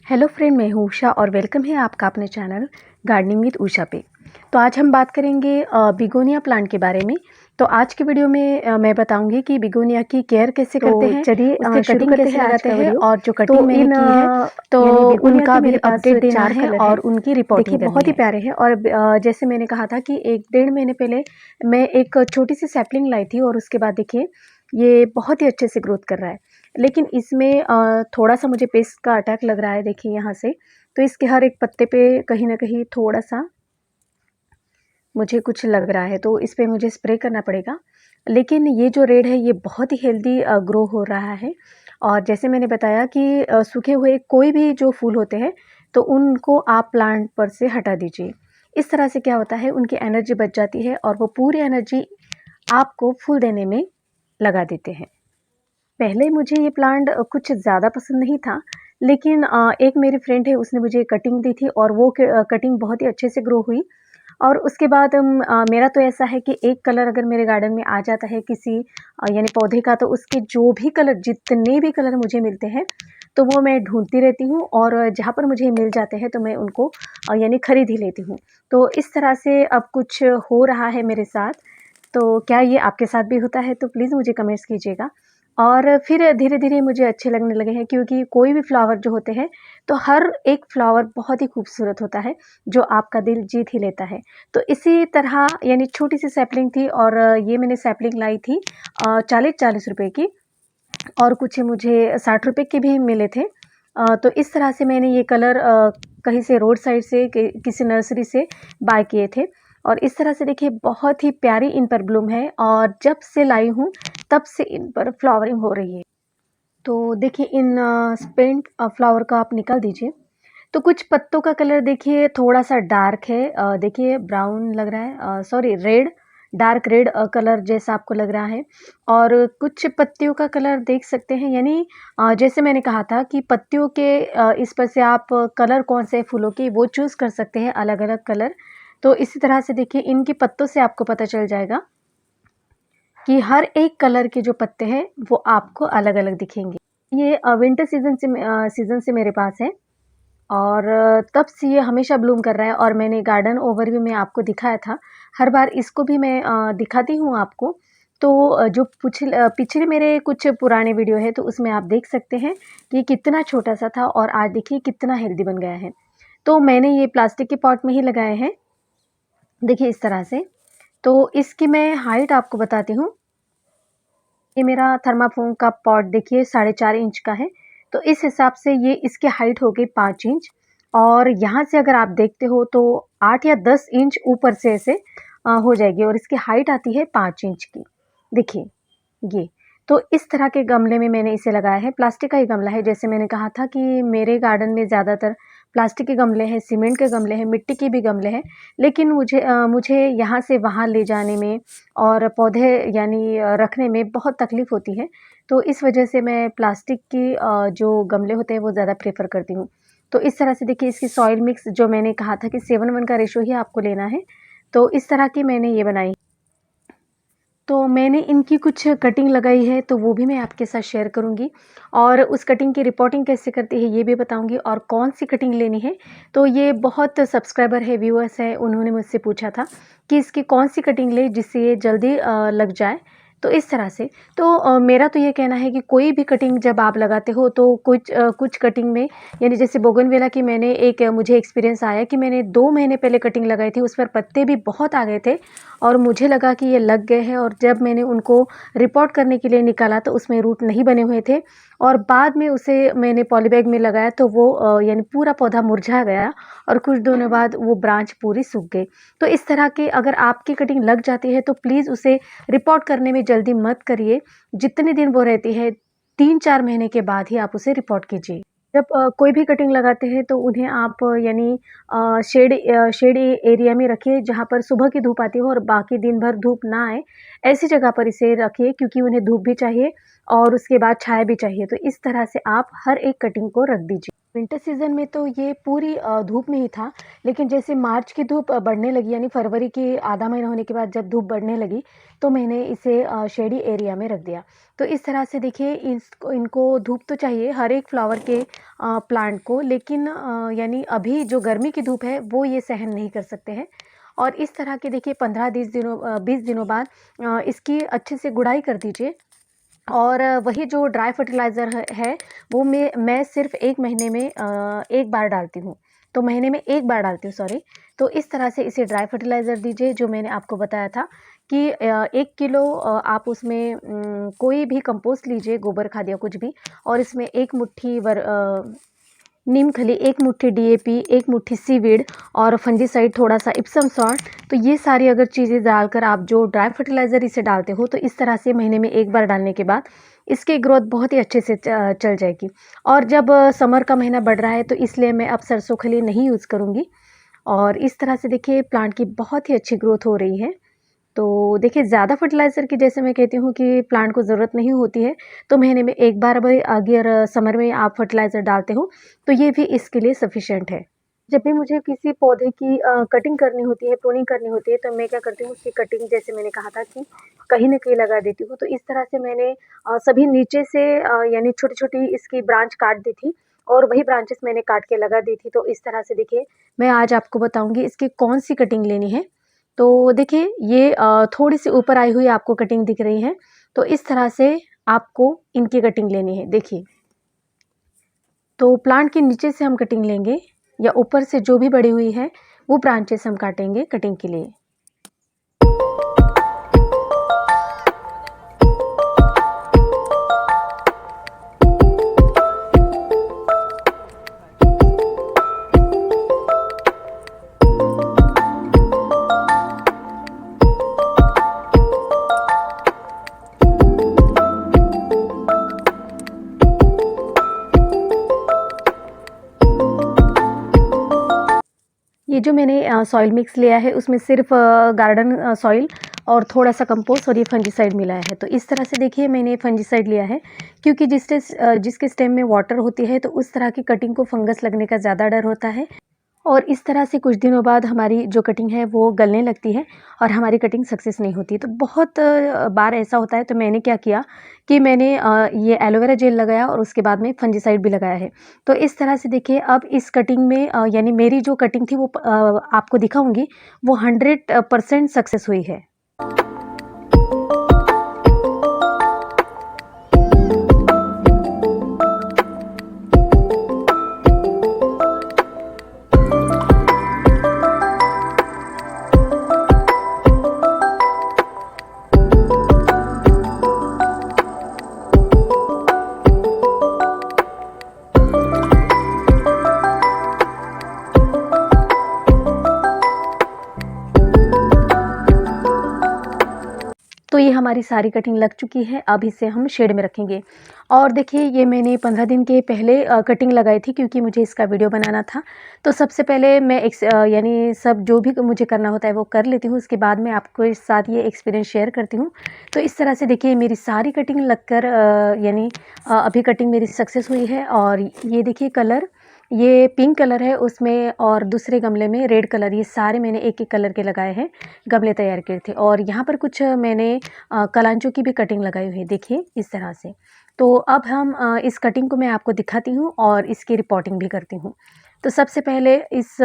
Hello friend, मैं हूँ उषा और वेलकम है आपका अपने चैनल गार्डनिंग विद उषा पे। तो आज हम बात करेंगे बिगोनिया प्लांट के बारे में। तो आज की वीडियो में मैं बताऊंगी कि बिगोनिया की केयर कैसे करते हैं, चलिए उसके शुरू कटिंग करते कैसे हैं आज लगाते का हैं वीडियो। और जो तो कटिंग मैंने इन की है तो यानी बेगोनिया के उनका भी मेरे पास अपडेट देना 4 है कलर और है। उनकी देखिए रिपोर्टिंग करनी बहुत ही है। प्यारे हैं और जैसे मैंने कहा था कि 1-1.5 महीने पहले मैं एक छोटी सी सैपलिंग लाई थी और उसके बाद देखिए ये बहुत ही अच्छे से ग्रोथ कर रहा है। लेकिन इसमें थोड़ा-सा मुझे पेस्ट का अटैक लग रहा है, देखिए यहाँ से। तो इसके हर एक पत्ते पे कहीं न कहीं थोड़ा-सा मुझे कुछ लग रहा है, तो इस पे मुझे स्प्रे करना पड़ेगा। लेकिन ये जो रेड है ये बहुत ही हेल्दी ग्रो हो रहा है। और जैसे मैंने बताया कि सूखे हुए कोई भी जो फूल होते हैं तो उनको आप प्लांट पर से हटा दीजिए। इस तरह से क्या होता है, उनकी एनर्जी बच जाती है और वो पूरी एनर्जी आपको फूल देने में लगा देते हैं। पहले मुझे ये प्लांट कुछ ज़्यादा पसंद नहीं था, लेकिन एक मेरी फ्रेंड है उसने मुझे कटिंग दी थी और वो कटिंग बहुत ही अच्छे से ग्रो हुई। और उसके बाद मेरा तो ऐसा है कि एक कलर अगर मेरे गार्डन में आ जाता है किसी यानी पौधे का, तो उसके जो भी कलर, जितने भी कलर मुझे मिलते हैं तो वो मैं ढूंढती रहती हूँ और जहाँ पर मुझे मिल जाते हैं तो मैं उनको यानी खरीद ही लेती हूँ। तो इस तरह से अब कुछ हो रहा है मेरे साथ। तो क्या ये आपके साथ भी होता है? तो प्लीज़ मुझे कमेंट्स कीजिएगा। और फिर धीरे-धीरे मुझे अच्छे लगने लगे हैं, क्योंकि कोई भी फ्लावर जो होते हैं तो हर एक फ्लावर बहुत ही खूबसूरत होता है जो आपका दिल जीत ही लेता है। तो इसी तरह यानी छोटी-सी सैपलिंग थी और ये मैंने सैपलिंग लाई थी 40-40 रुपए की और कुछ मुझे 60 रुपए के भी मिले थे। तो इस तरह से मैंने ये कलर कहीं से रोड साइड से किसी नर्सरी से बाय किए थे और इस तरह से देखिए बहुत ही प्यारी इन पर ब्लूम है और जब से लाई हूँ तब से इन पर फ्लावरिंग हो रही है। तो देखिए इन स्पेंट फ्लावर का आप निकाल दीजिए। तो कुछ पत्तों का कलर देखिए थोड़ा-सा डार्क है, देखिए ब्राउन लग रहा है, sorry red, dark red colour जैसा आपको लग रहा है। और कुछ पत्तियों का कलर देख सकते हैं, यानी जैसे मैंने कहा था कि पत्तियों के इस पर से आप कलर कौन से फूलों की वो चूज़ कर सकते हैं, अलग-अलग कलर। तो इसी तरह से देखिए इनके पत्तों से आपको पता चल जाएगा कि हर एक कलर के जो पत्ते हैं वो आपको अलग-अलग दिखेंगे। ये विंटर सीज़न से मेरे पास है और तब से ये हमेशा ब्लूम कर रहा है और मैंने गार्डन ओवरव्यू में आपको दिखाया था। हर बार इसको भी मैं दिखाती हूँ आपको। तो जो पिछले मेरे कुछ पुराने वीडियो है तो उसमें आप देख सकते हैं कि ये कितना छोटा-सा था और आज देखिए कितना हेल्दी बन गया है। तो मैंने ये प्लास्टिक के पॉट में ही लगाए हैं, देखिए इस तरह से। तो इसकी मैं हाइट आपको बताती हूँ। ये मेरा थर्माफोम का पॉट देखिए 4.5 इंच का है। तो इस हिसाब से ये इसकी हाइट हो गई 5 इंच और यहाँ से अगर आप देखते हो तो 8 या 10 इंच ऊपर से ऐसे हो जाएगी और इसकी हाइट आती है 5 इंच की। देखिए ये। तो इस तरह के गमले में मैंने इसे लगाया है, प्लास्टिक का ही गमला है। जैसे मैंने कहा था कि मेरे गार्डन में ज़्यादातर प्लास्टिक के गमले हैं, सीमेंट के गमले हैं, मिट्टी के भी गमले हैं। लेकिन मुझे यहाँ से वहाँ ले जाने में और पौधे यानी रखने में बहुत तकलीफ़ होती है। तो इस वजह से मैं प्लास्टिक की जो गमले होते हैं वो ज़्यादा प्रेफ़र करती हूँ। तो इस तरह से देखिए इसकी सॉइल मिक्स जो मैंने कहा था कि 7:1 का रेशो ही आपको लेना है। तो इस तरह की मैंने ये बनाई। तो मैंने इनकी कुछ कटिंग लगाई है तो वो भी मैं आपके साथ शेयर करूँगी और उस कटिंग की रिपोर्टिंग कैसे करती है ये भी बताऊँगी और कौन सी कटिंग लेनी है। तो ये बहुत सब्सक्राइबर है, व्यूअर्स है, उन्होंने मुझसे पूछा था कि इसकी कौन सी कटिंग ले जिससे ये जल्दी लग जाए। तो इस तरह से तो मेरा तो ये कहना है कि कोई भी कटिंग जब आप लगाते हो तो कुछ कटिंग में यानी जैसे बोगनविला की मैंने एक मुझे एक्सपीरियंस आया कि मैंने 2 महीने पहले कटिंग लगाई थी, उस पर पत्ते भी बहुत आ गए थे और मुझे लगा कि ये लग गए हैं और जब मैंने उनको रिपोर्ट करने के लिए निकाला तो उसमें रूट नहीं बने हुए थे और बाद में उसे मैंने पॉलीबैग में लगाया तो वो यानी पूरा पौधा मुरझा गया और कुछ दिनों बाद वो ब्रांच पूरी सूख गई। तो इस तरह के अगर आपकी कटिंग लग जाती है तो प्लीज़ उसे रिपोर्ट करने में जल्दी मत करिए। जितने दिन वो रहती है 3-4 महीने के बाद ही आप उसे रिपोर्ट कीजिए। जब कोई भी कटिंग लगाते हैं तो उन्हें आप यानी शेड एरिया में रखिए जहाँ पर सुबह की धूप आती हो और बाकी दिन भर धूप ना आए, ऐसी जगह पर इसे रखिए क्योंकि उन्हें धूप भी चाहिए और उसके बाद छाया भी चाहिए। तो इस तरह से आप हर एक कटिंग को रख दीजिए। विंटर सीज़न में तो ये पूरी धूप में ही था, लेकिन जैसे मार्च की धूप बढ़ने लगी यानी फरवरी की आधा महीना होने के बाद जब धूप बढ़ने लगी, तो मैंने इसे शेडी एरिया में रख दिया। तो इस तरह से देखिए इनको धूप तो चाहिए हर एक फ्लावर के प्लांट को, लेकिन यानी अभी जो गर्मी की धूप है वो ये सहन नहीं कर सकते हैं। और इस तरह के देखिए 20 दिनों बाद इसकी अच्छे से गुड़ाई कर दीजिए। और वही जो ड्राई फर्टिलाइज़र है वो मैं सिर्फ़ 1 महीने में 1 बार डालती हूँ। तो महीने में 1 बार डालती हूँ, सॉरी। तो इस तरह से इसे ड्राई फर्टिलाइज़र दीजिए जो मैंने आपको बताया था कि 1 किलो आप उसमें कोई भी कंपोस्ट लीजिए, गोबर खाद या कुछ भी, और इसमें 1 मुट्ठी नीम खली, 1 मुट्ठी डीएपी, 1 मुट्ठी सीवीड और फंजीसाइड थोड़ा-सा इप्सम सॉल्ट। तो ये सारी अगर चीज़ें डालकर आप जो ड्राई फर्टिलाइज़र इसे डालते हो, तो इस तरह से महीने में 1 बार डालने के बाद इसकी ग्रोथ बहुत ही अच्छे से चल जाएगी। और जब समर का महीना बढ़ रहा है तो इसलिए मैं अब सरसों खली नहीं यूज़ करूँगी। और इस तरह से देखिए प्लांट की बहुत ही अच्छी ग्रोथ हो रही है। तो देखिए ज़्यादा फर्टिलाइज़र की जैसे मैं कहती हूँ कि प्लांट को ज़रूरत नहीं होती है, तो महीने में 1 बार भी अगर समर में आप फर्टिलाइज़र डालते हो, तो ये भी इसके लिए सफिशिएंट है। जब भी मुझे किसी पौधे की कटिंग करनी होती है, प्रूनिंग करनी होती है, तो मैं क्या करती हूँ उसकी कटिंग जैसे मैंने कहा था कि कहीं न कहीं लगा देती हूँ। तो इस तरह से मैंने सभी नीचे से यानी छोटी-छोटी इसकी ब्रांच काट दी थी और वही ब्रांचेस मैंने काट के लगा दी थी। तो इस तरह से देखिए मैं आज आपको बताऊँगी इसकी कौन-सी कटिंग लेनी है। तो देखिए ये थोड़ी-सी ऊपर आई हुई आपको कटिंग दिख रही है, तो इस तरह से आपको इनकी कटिंग लेनी है, देखिए। तो प्लांट के नीचे से हम कटिंग लेंगे या ऊपर से जो भी बड़ी हुई है, वो ब्रांचेस हम काटेंगे कटिंग के लिए। ये जो मैंने सॉइल मिक्स लिया है उसमें सिर्फ गार्डन सॉइल और थोड़ा-सा कंपोस्ट और ये फंजीसाइड मिला है। तो इस तरह से देखिए मैंने फंजीसाइड लिया है क्योंकि जिसके स्टेम में वाटर होती है तो उस तरह की कटिंग को फंगस लगने का ज़्यादा डर होता है। और इस तरह से कुछ दिनों बाद हमारी जो कटिंग है वो गलने लगती है और हमारी कटिंग सक्सेस नहीं होती। तो बहुत बार ऐसा होता है, तो मैंने क्या किया कि मैंने ये एलोवेरा जेल लगाया और उसके बाद में फंजीसाइड भी लगाया है। तो इस तरह से देखिए अब इस कटिंग में यानी मेरी जो कटिंग थी वो आपको दिखाऊँगी, वो 100% सक्सेस हुई है। तो ये हमारी सारी कटिंग लग चुकी है, अब इसे हम शेड में रखेंगे। और देखिए ये मैंने 15 दिन के पहले कटिंग लगाई थी क्योंकि मुझे इसका वीडियो बनाना था। तो सबसे पहले मैं यानी सब जो भी मुझे करना होता है वो कर लेती हूँ, उसके बाद मैं आपको इस साथ ये एक्सपीरियंस शेयर करती हूँ। तो इस तरह से देखिए मेरी सारी कटिंग लगकर यानी अभी कटिंग मेरी सक्सेस हुई है। और ये देखिए कलर, ये पिंक कलर है उसमें और दूसरे गमले में रेड कलर, ये सारे मैंने एक-एक कलर के लगाए हैं, गमले तैयार किए थे। और यहाँ पर कुछ मैंने कलांचों की भी कटिंग लगाई हुई है, देखिए इस तरह से। तो अब हम इस कटिंग को मैं आपको दिखाती हूँ और इसकी रिपोर्टिंग भी करती हूँ। तो सबसे पहले इस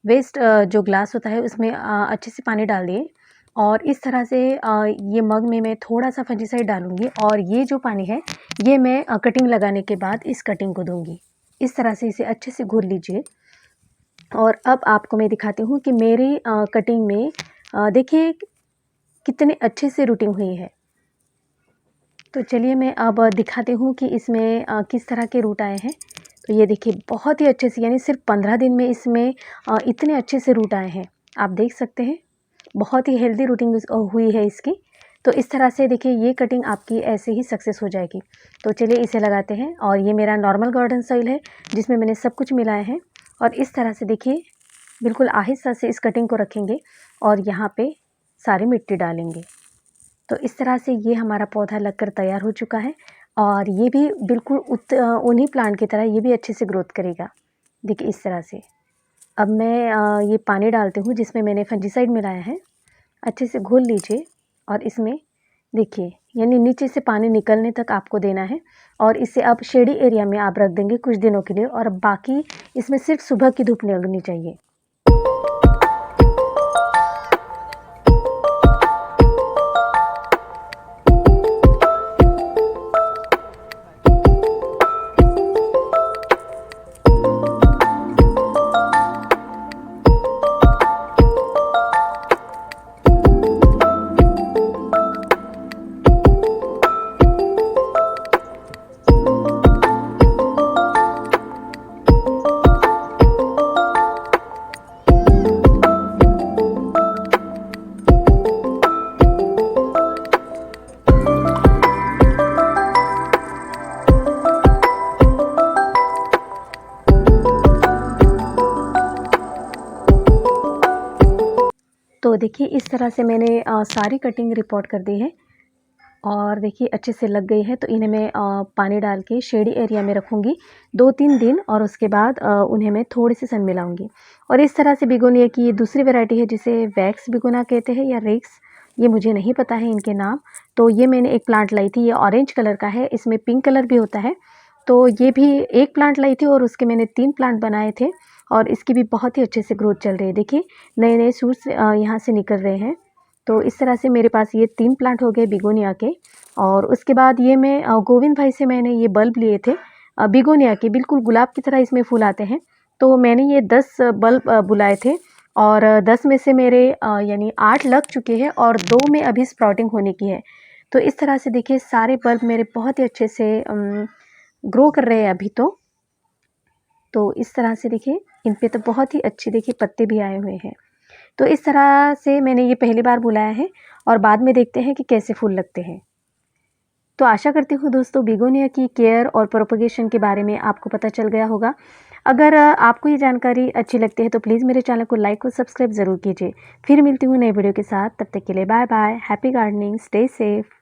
वेस्ट जो ग्लास होता है उसमें अच्छे से पानी डाल दिए और इस तरह से ये मग में मैं थोड़ा-सा फंजीसाइड डालूँगी और ये जो पानी है ये मैं कटिंग लगाने के बाद इस कटिंग को दूँगी। इस तरह से इसे अच्छे से घोल लीजिए। और अब आपको मैं दिखाती हूँ कि मेरी कटिंग में देखिए कितने अच्छे से रूटिंग हुई है। तो चलिए मैं अब दिखाती हूँ कि इसमें किस तरह के रूट आए हैं। तो ये देखिए बहुत ही अच्छे से, यानी सिर्फ 15 दिन में इसमें इतने अच्छे से रूट आए हैं, आप देख सकते हैं। बहुत ही हेल्दी रूटिंग हुई है इसकी। तो इस तरह से देखिए ये कटिंग आपकी ऐसे ही सक्सेस हो जाएगी। तो चलिए इसे लगाते हैं। और ये मेरा नॉर्मल गार्डन सॉइल है जिसमें मैंने सब कुछ मिलाया है। और इस तरह से देखिए बिल्कुल आहिस्ता से इस कटिंग को रखेंगे और यहाँ पे सारी मिट्टी डालेंगे। तो इस तरह से ये हमारा पौधा लगकर तैयार हो चुका है। और ये भी बिल्कुल उन्हीं प्लांट की तरह ये भी अच्छे से ग्रोथ करेगा। देखिए इस तरह से। अब मैं ये पानी डालती हूँ जिसमें मैंने फंजीसाइड मिलाया है। अच्छे से घोल लीजिए और इसमें देखिए यानी नीचे से पानी निकलने तक आपको देना है और इसे आप शेडी एरिया में आप रख देंगे कुछ दिनों के लिए और बाकी इसमें सिर्फ सुबह की धूप लगनी चाहिए। तो देखिए इस तरह से मैंने सारी कटिंग रिपोर्ट कर दी है और देखिए अच्छे से लग गई है। तो इन्हें मैं पानी डाल के शेडी एरिया में रखूँगी 2-3 दिन और उसके बाद उन्हें मैं थोड़ी सी सन मिलाऊँगी। और इस तरह से बिगोनिया की दूसरी वैरायटी है जिसे वैक्स बिगोना कहते हैं या रेक्स, ये मुझे नहीं पता है इनके नाम। तो ये मैंने एक प्लांट लाई थी, ये ऑरेंज कलर का है, इसमें पिंक कलर भी होता है। तो ये भी एक प्लांट लाई थी और उसके मैंने 3 प्लांट बनाए थे और इसकी भी बहुत ही अच्छे से ग्रोथ चल रही है। देखिए नए-नए शूट्स यहाँ से निकल रहे हैं। तो इस तरह से मेरे पास ये 3 प्लांट हो गए बिगोनिया के। और उसके बाद ये मैं गोविंद भाई से मैंने ये बल्ब लिए थे बिगोनिया के, बिल्कुल गुलाब की तरह इसमें फूल आते हैं। तो मैंने ये 10 बल्ब बुलाए थे और 10 में से मेरे यानी 8 लग चुके हैं और 2 में अभी स्प्राउटिंग होने की है। तो इस तरह से देखिए सारे बल्ब मेरे बहुत ही अच्छे से ग्रो कर रहे हैं अभी तो इस तरह से देखिए इन पे तो बहुत ही अच्छे देखिए पत्ते भी आए हुए हैं। तो इस तरह से मैंने ये पहली बार बुलाया है और बाद में देखते हैं कि कैसे फूल लगते हैं। तो आशा करती हूँ दोस्तों बिगोनिया की केयर और प्रोपगेशन के बारे में आपको पता चल गया होगा। अगर आपको ये जानकारी अच्छी लगती है तो प्लीज़ मेरे चैनल को लाइक और सब्सक्राइब ज़रूर कीजिए। फिर मिलती हूँ नए वीडियो के साथ, तब तक के लिए bye bye, happy gardening, stay safe.